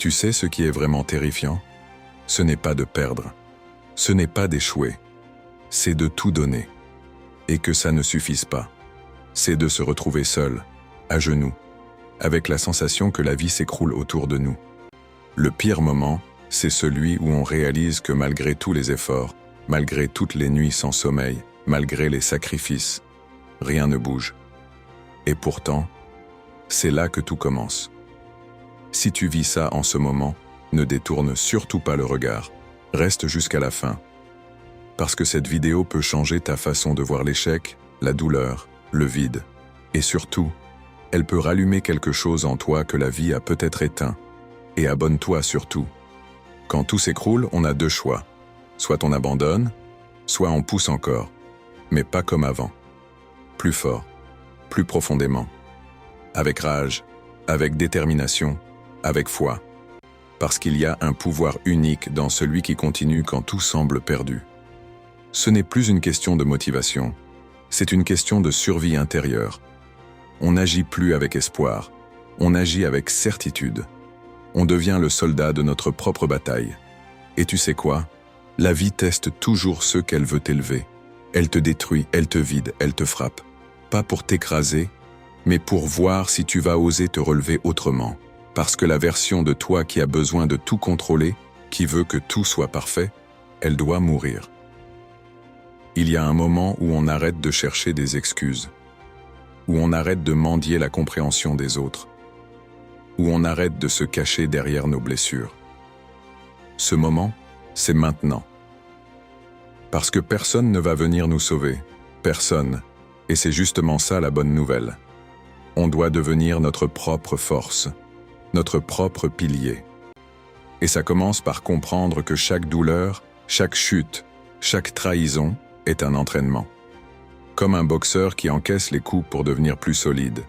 Tu sais ce qui est vraiment terrifiant? Ce n'est pas de perdre. Ce n'est pas d'échouer. C'est de tout donner. Et que ça ne suffise pas. C'est de se retrouver seul, à genoux, avec la sensation que la vie s'écroule autour de nous. Le pire moment, c'est celui où on réalise que malgré tous les efforts, malgré toutes les nuits sans sommeil, malgré les sacrifices, rien ne bouge. Et pourtant, c'est là que tout commence. Si tu vis ça en ce moment, ne détourne surtout pas le regard. Reste jusqu'à la fin. Parce que cette vidéo peut changer ta façon de voir l'échec, la douleur, le vide. Et surtout, elle peut rallumer quelque chose en toi que la vie a peut-être éteint. Et abonne-toi surtout. Quand tout s'écroule, on a deux choix. Soit on abandonne, soit on pousse encore. Mais pas comme avant. Plus fort, plus profondément. Avec rage, avec détermination, avec foi. Parce qu'il y a un pouvoir unique dans celui qui continue quand tout semble perdu. Ce n'est plus une question de motivation, c'est une question de survie intérieure. On n'agit plus avec espoir, on agit avec certitude. On devient le soldat de notre propre bataille. Et tu sais quoi? La vie teste toujours ceux qu'elle veut élever. Elle te détruit, elle te vide, elle te frappe. Pas pour t'écraser, mais pour voir si tu vas oser te relever autrement. Parce que la version de toi qui a besoin de tout contrôler, qui veut que tout soit parfait, elle doit mourir. Il y a un moment où on arrête de chercher des excuses, où on arrête de mendier la compréhension des autres, où on arrête de se cacher derrière nos blessures. Ce moment, c'est maintenant. Parce que personne ne va venir nous sauver, personne, et c'est justement ça la bonne nouvelle. On doit devenir notre propre force, notre propre pilier. Et ça commence par comprendre que chaque douleur, chaque chute, chaque trahison est un entraînement. Comme un boxeur qui encaisse les coups pour devenir plus solide.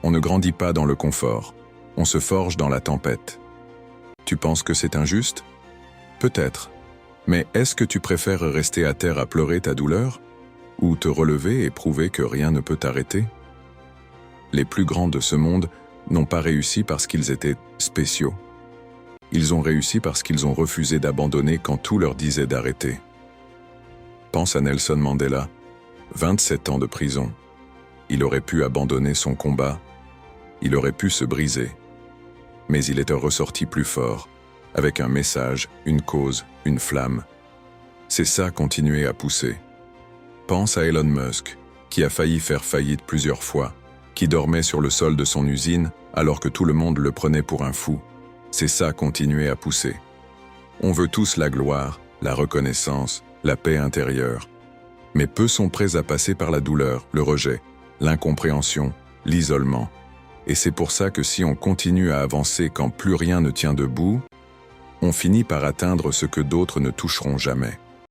On ne grandit pas dans le confort, on se forge dans la tempête. Tu penses que c'est injuste? Peut-être. Mais est-ce que tu préfères rester à terre à pleurer ta douleur? Ou te relever et prouver que rien ne peut t'arrêter? Les plus grands de ce monde n'ont pas réussi parce qu'ils étaient spéciaux. Ils ont réussi parce qu'ils ont refusé d'abandonner quand tout leur disait d'arrêter. Pense à Nelson Mandela, 27 ans de prison. Il aurait pu abandonner son combat, il aurait pu se briser. Mais il était ressorti plus fort, avec un message, une cause, une flamme. C'est ça continuer à pousser. Pense à Elon Musk, qui a failli faire faillite plusieurs fois, qui dormait sur le sol de son usine alors que tout le monde le prenait pour un fou. C'est ça continuer à pousser. On veut tous la gloire, la reconnaissance, la paix intérieure. Mais peu sont prêts à passer par la douleur, le rejet, l'incompréhension, l'isolement. Et c'est pour ça que si on continue à avancer quand plus rien ne tient debout, on finit par atteindre ce que d'autres ne toucheront jamais.